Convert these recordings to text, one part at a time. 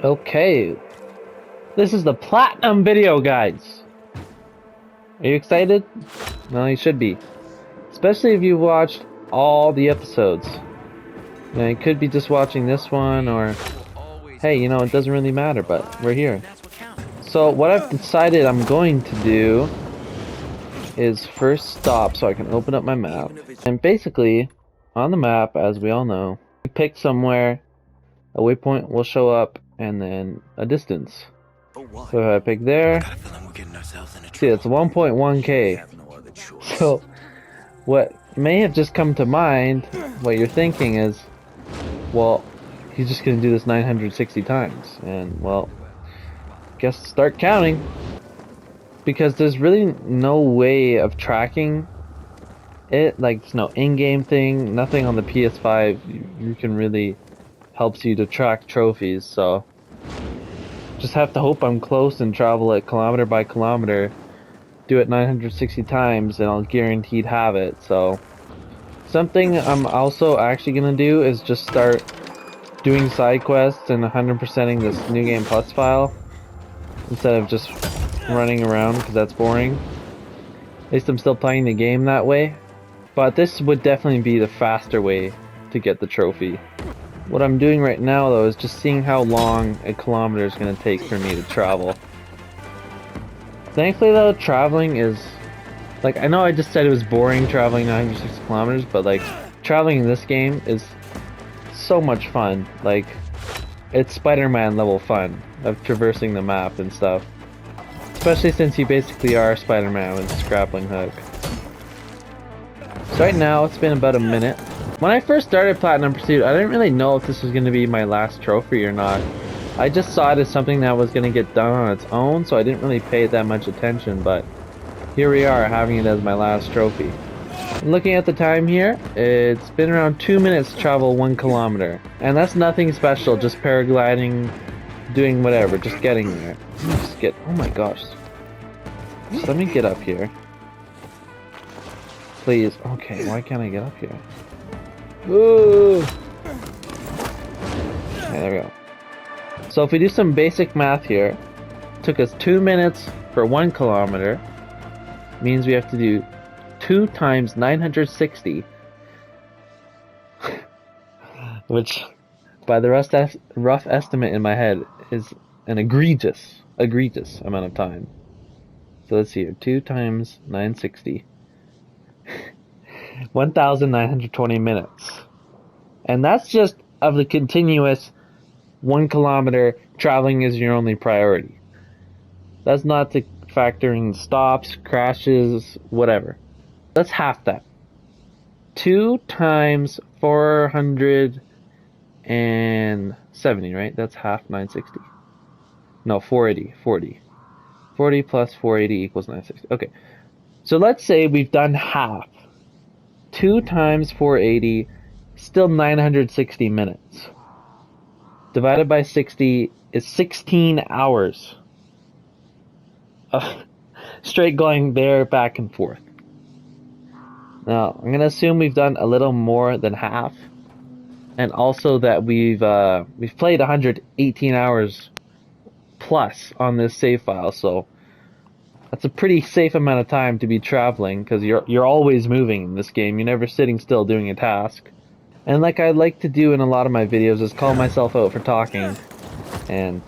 Okay, this is the Platinum Video Guides. Are you excited? Well, you should be. Especially if you watched all the episodes. Now, you could be just watching this one, or hey, it doesn't really matter, but we're here. So, what I've decided I'm going to do is first stop so I can open up my map. And basically, on the map, as we all know, you pick somewhere, a waypoint will show up, and then a distance. So if I pick there, see it's 1.1k. So what may have just come to mind, what you're thinking is, well, he's just gonna do this 960 times, and well, guess start counting, because there's really no way of tracking it. Like, there's no in-game thing, nothing on the PS5 you can really helps you to track trophies. So just have to hope I'm close and travel it kilometer by kilometer, do it 960 times, and I'll guaranteed have it. So something I'm also actually gonna do is just start doing side quests and 100%ing this New Game Plus file instead of just running around, because that's boring. At least I'm still playing the game that way. But this would definitely be the faster way to get the trophy. What I'm doing right now, though, is just seeing how long a kilometer is going to take for me to travel. Thankfully, though, traveling is... like, I know I just said it was boring traveling 960 kilometers, but, like, traveling in this game is so much fun. Like, it's Spider-Man level fun of traversing the map and stuff. Especially since you basically are Spider-Man with this grappling hook. So right now, it's been about a minute. When I first started Platinum Pursuit, I didn't really know if this was going to be my last trophy or not. I just saw it as something that was going to get done on its own, so I didn't really pay that much attention, but here we are, having it as my last trophy. Looking at the time here, it's been around 2 minutes to travel 1 kilometer. And that's nothing special, just paragliding, doing whatever, just getting there. Oh my gosh. Just let me get up here. Please. Okay, why can't I get up here? Ooh. Okay, there we go. So if we do some basic math here, it took us 2 minutes for 1 kilometer. Means we have to do 2 times 960, which, by the rough estimate in my head, is an egregious amount of time. So let's see here, 2 times 960. 1,920 minutes. And that's just of the continuous 1 kilometer traveling is your only priority. That's not to factor in stops, crashes, whatever. That's half that. 2 times 470, right? That's half 960. No, 480. 40 plus 480 equals 960. Okay. So let's say we've done half. 2 times 480, still 960 minutes. Divided by 60 is 16 hours. Straight going there, back and forth. Now, I'm going to assume we've done a little more than half. And also that we've played 118 hours plus on this save file, so that's a pretty safe amount of time to be traveling, because you're always moving in this game. You're never sitting still doing a task. And like I like to do in a lot of my videos is call myself out for talking and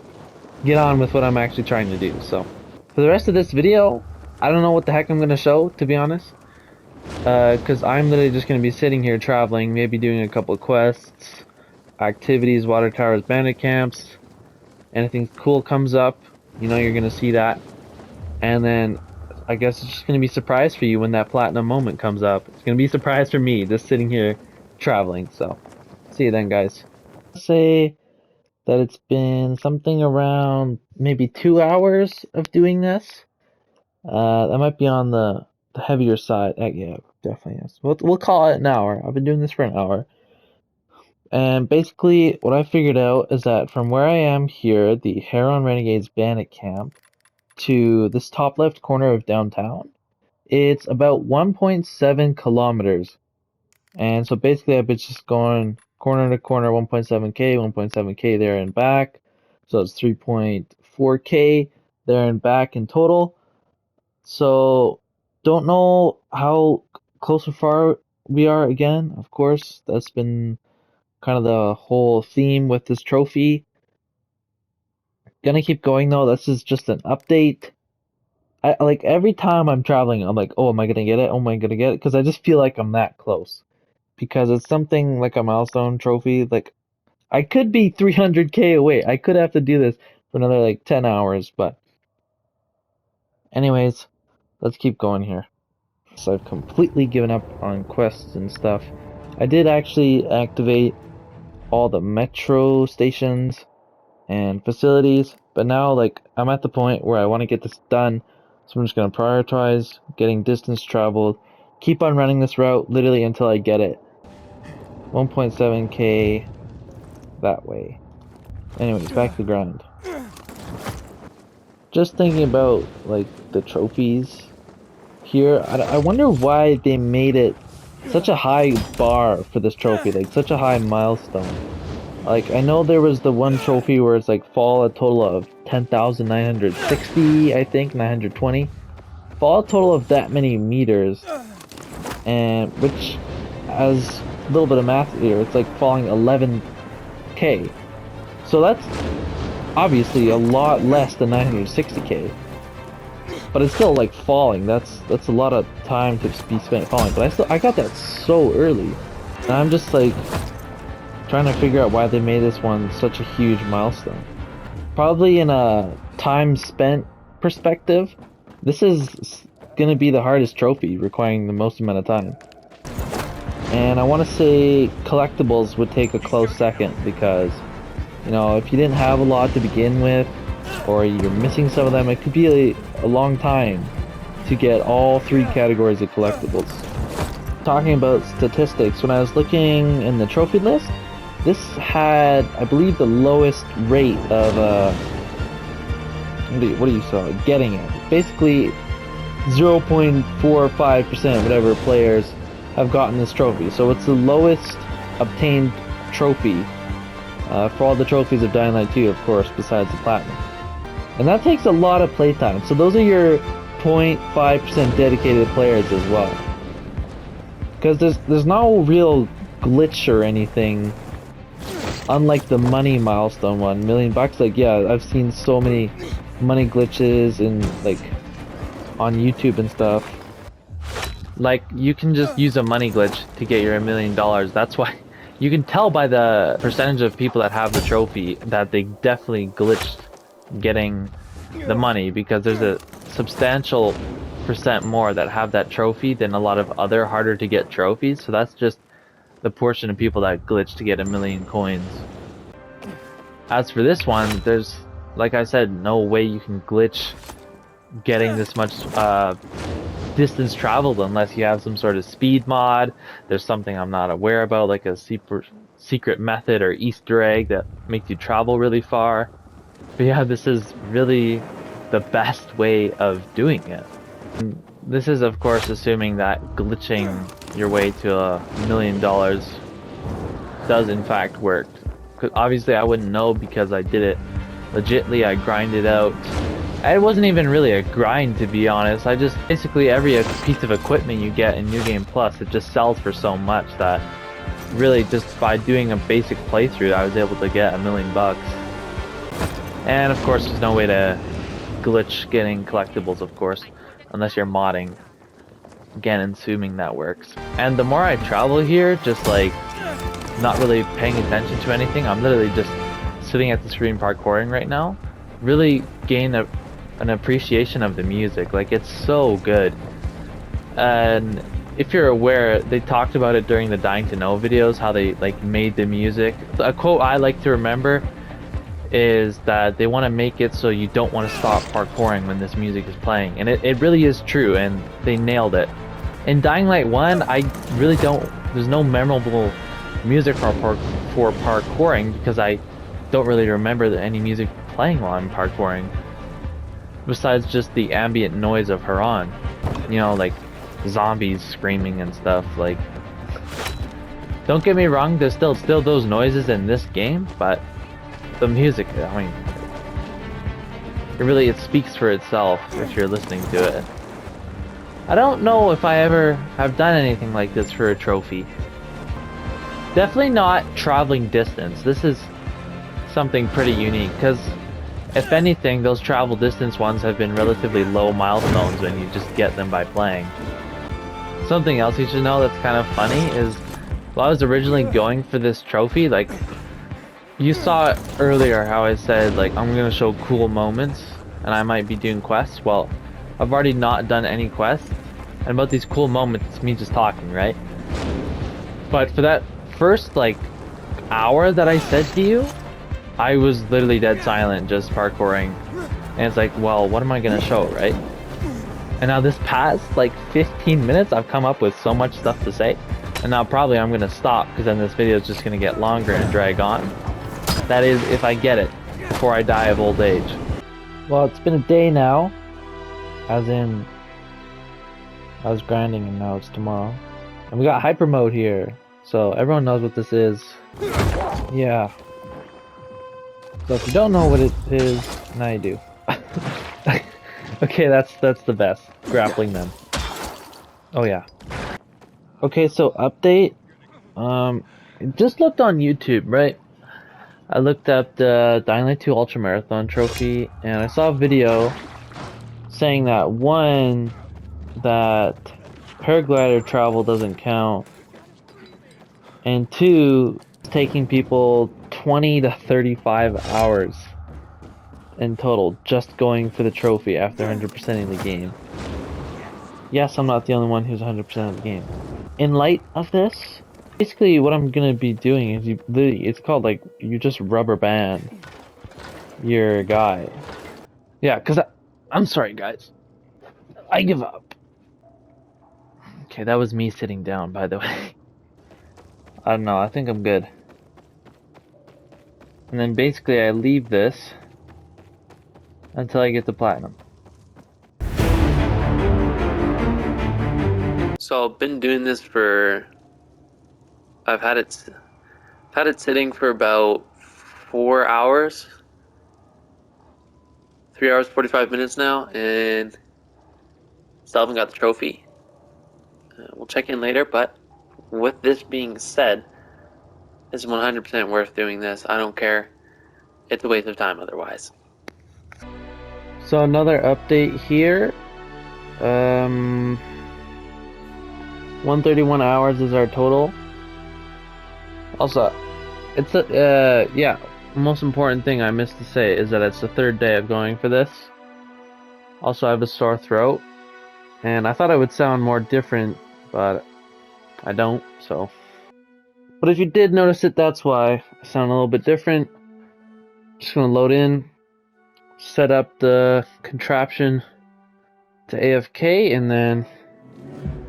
get on with what I'm actually trying to do. So for the rest of this video, I don't know what the heck I'm going to show, to be honest. Because I'm literally just going to be sitting here traveling, maybe doing a couple of quests, activities, water towers, bandit camps. Anything cool comes up, you're going to see that. And then I guess it's just going to be a surprise for you when that platinum moment comes up. It's going to be a surprise for me, just sitting here traveling. So, see you then, guys. Say that it's been something around maybe 2 hours of doing this. That might be on the heavier side. Yeah, definitely is. We'll call it an hour. I've been doing this for an hour. And basically, what I figured out is that from where I am here, the Heron Renegades Bandit Camp, to this top left corner of downtown, it's about 1.7 kilometers. And so basically I've been just going corner to corner, 1.7k, 1.7k there and back. So it's 3.4K there and back in total. So don't know how close or far we are again. Of course, that's been kind of the whole theme with this trophy. Gonna keep going though. This is just an update. I like every time I'm traveling, I'm like, oh, am I gonna get it? Oh, am I gonna get it? Because I just feel like I'm that close. Because it's something like a milestone trophy. Like I could be 300K away. I could have to do this for another like 10 hours. But anyways, let's keep going here. So I've completely given up on quests and stuff. I did actually activate all the metro stations and facilities, but now like I'm at the point where I want to get this done, so I'm just going to prioritize getting distance traveled, keep on running this route literally until I get it. 1.7K that way. Anyways, back to the grind. Just thinking about like the trophies here, I wonder why they made it such a high bar for this trophy, like such a high milestone. Like, I know there was the one trophy where it's like fall a total of 10,960, I think, 920. Fall a total of that many meters, and which, as a little bit of math here, it's like falling 11K. So that's obviously a lot less than 960K. But it's still like falling. That's a lot of time to be spent falling. But I got that so early, and I'm just like trying to figure out why they made this one such a huge milestone. Probably in a time spent perspective, this is gonna be the hardest trophy, requiring the most amount of time. And I want to say collectibles would take a close second because, you know, if you didn't have a lot to begin with, or you're missing some of them, it could be a long time to get all 3 categories of collectibles. Talking about statistics, when I was looking in the trophy list, this had, I believe, the lowest rate of, what do you saw? Getting it. Basically, 0.45% whatever players have gotten this trophy. So it's the lowest obtained trophy for all the trophies of Dying Light 2, of course, besides the Platinum. And that takes a lot of playtime. So those are your 0.5% dedicated players as well. Because there's no real glitch or anything. Unlike the money milestone one, $1 million. Like, yeah, I've seen so many money glitches and like on YouTube and stuff. Like, you can just use a money glitch to get your $1 million. That's why you can tell by the percentage of people that have the trophy that they definitely glitched getting the money, because there's a substantial percent more that have that trophy than a lot of other harder to get trophies. So that's just the portion of people that glitch to get 1 million coins. As for this one, there's, like I said, no way you can glitch getting this much distance traveled unless you have some sort of speed mod. There's something I'm not aware about, like a secret method or Easter egg that makes you travel really far. But yeah, this is really the best way of doing it. And this is, of course, assuming that glitching your way to $1 million does in fact work. Because obviously I wouldn't know because I did it legitly. I grinded out. It wasn't even really a grind, to be honest. I just basically every piece of equipment you get in New Game Plus, it just sells for so much that really just by doing a basic playthrough I was able to get $1 million. And of course there's no way to glitch getting collectibles, of course, unless you're modding. Again, assuming that works. And the more I travel here, just like not really paying attention to anything, I'm literally just sitting at the screen parkouring right now, really gain an appreciation of the music. Like, it's so good. And if you're aware, they talked about it during the Dying to Know videos, how they like made the music. A quote I like to remember is that they want to make it so you don't want to stop parkouring when this music is playing, and it really is true, and they nailed it. In Dying Light 1, I really don't, there's no memorable music for parkouring because I don't really remember any music playing while I'm parkouring, besides just the ambient noise of Haran, you know, like zombies screaming and stuff. Like, don't get me wrong, there's still those noises in this game, but the music, I mean, it speaks for itself if you're listening to it. I don't know if I ever have done anything like this for a trophy. Definitely not traveling distance. This is something pretty unique, because if anything, those travel distance ones have been relatively low milestones when you just get them by playing. Something else you should know that's kind of funny is, while I was originally going for this trophy, like, you saw earlier how I said, like, I'm gonna show cool moments, and I might be doing quests. Well, I've already not done any quests, and about these cool moments, it's me just talking, right? But for that first, like, hour that I said to you, I was literally dead silent, just parkouring. And it's like, well, what am I gonna show, right? And now this past, like, 15 minutes, I've come up with so much stuff to say. And now probably I'm gonna stop, because then this video is just gonna get longer and drag on. That is, if I get it, before I die of old age. Well, it's been a day now. As in, I was grinding and now it's tomorrow. And we got hyper mode here. So everyone knows what this is. Yeah. So if you don't know what it is, now you do. Okay, that's the best. Grappling them. Oh yeah. Okay, so update. Just looked on YouTube, right? I looked up the DL2 Ultra Marathon trophy, and I saw a video saying that one, that paraglider travel doesn't count, and two, it's taking people 20 to 35 hours in total just going for the trophy after 100%ing the game. Yes, I'm not the only one who's 100% of the game. In light of this, basically what I'm gonna be doing is it's called, like, you just rubber band your guy. Yeah, because I'm sorry, guys. I give up. Okay, that was me sitting down, by the way. I don't know, I think I'm good. And then basically I leave this until I get to platinum. So I've been doing this for, I've had it sitting for about 4 hours. 3 hours 45 minutes now, and still haven't got the trophy. We'll check in later, but with this being said, it's 100% worth doing this. I don't care. It's a waste of time otherwise. So another update here. 131 hours is our total. Also, it's yeah, most important thing I missed to say is that it's the third day of going for this. Also, I have a sore throat, and I thought I would sound more different, but I don't, so. But if you did notice it, that's why I sound a little bit different. Just gonna load in, set up the contraption to AFK, and then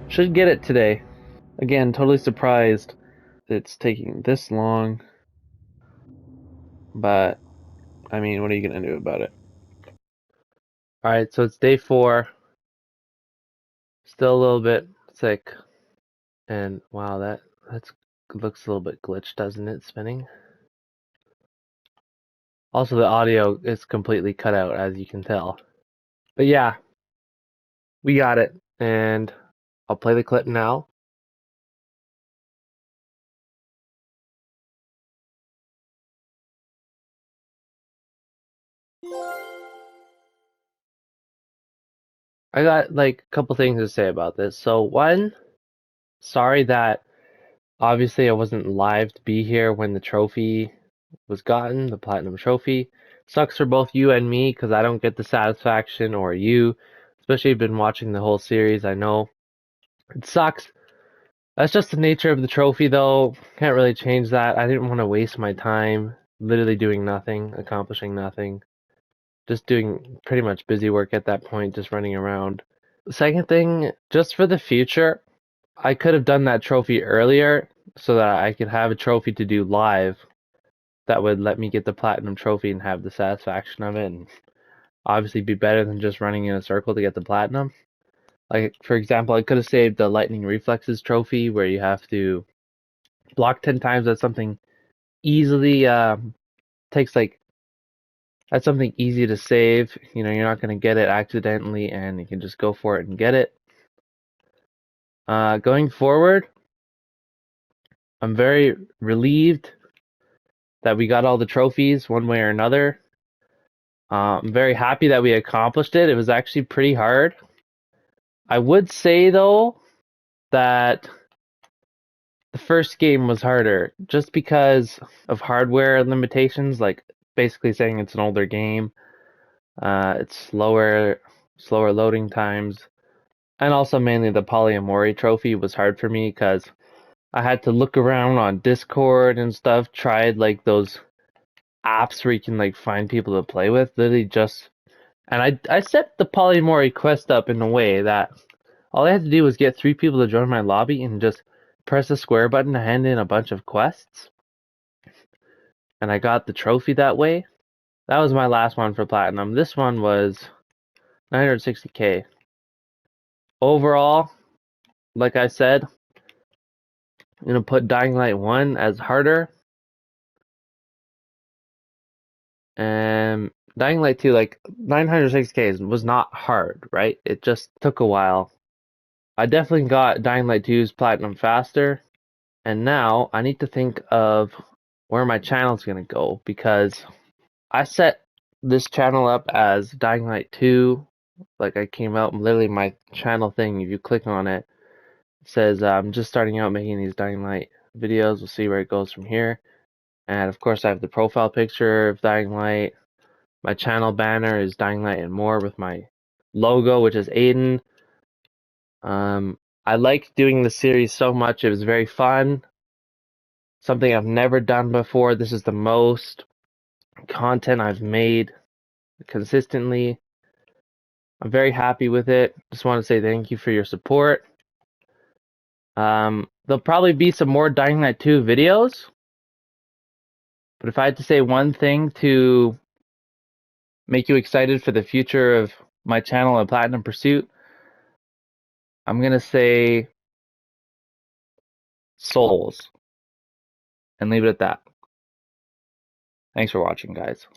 should get it today. Again, totally surprised it's taking this long, but I mean, what are you gonna do about it? Alright, so it's day 4. Still a little bit sick. And wow, that looks a little bit glitched, doesn't it, spinning? Also, the audio is completely cut out, as you can tell. But yeah, we got it, and I'll play the clip now. I got, like, a couple things to say about this. So one, sorry that obviously I wasn't live to be here when the trophy was gotten, the platinum trophy. Sucks for both you and me, because I don't get the satisfaction, or you, especially if you've been watching the whole series. I know it sucks. That's just the nature of the trophy, though. Can't really change that. I didn't want to waste my time literally doing nothing, accomplishing nothing. Just doing pretty much busy work at that point, just running around. Second thing, just for the future, I could have done that trophy earlier so that I could have a trophy to do live that would let me get the platinum trophy and have the satisfaction of it, and obviously be better than just running in a circle to get the platinum. Like, for example, I could have saved the lightning reflexes trophy where you have to block 10 times. That's something easily takes like That's something easy to save. You know, you're not going to get it accidentally, and you can just go for it and get it. Going forward, I'm very relieved that we got all the trophies one way or another. I'm very happy that we accomplished it. It was actually pretty hard. I would say, though, that the first game was harder just because of hardware limitations, like basically saying it's an older game. It's slower loading times, and also mainly the Polyamori trophy was hard for me because I had to look around on Discord and stuff, tried like those apps where you can like find people to play with, literally just, and I set the Polymori quest up in a way that all I had to do was get 3 people to join my lobby and just press the square button to hand in a bunch of quests, and I got the trophy that way. That was my last one for platinum. This one was 960k. Overall, like I said, I'm gonna put Dying Light 1 as harder, and Dying Light 2, like 960k was not hard, right? It just took a while. I definitely got Dying Light 2's platinum faster, and now I need to think of where my channel's gonna go, because I set this channel up as Dying Light 2. Like, I came out, literally my channel thing, if you click on it, it says I'm just starting out making these Dying Light videos. We'll see where it goes from here. And of course I have the profile picture of Dying Light. My channel banner is Dying Light and More with my logo, which is Aiden. I liked doing the series so much. It was very fun. Something I've never done before. This is the most content I've made consistently. I'm very happy with it. Just want to say thank you for your support. There'll probably be some more Dying Light 2 videos. But if I had to say one thing to make you excited for the future of my channel and Platinum Pursuit, I'm going to say souls and leave it at that. Thanks for watching, guys.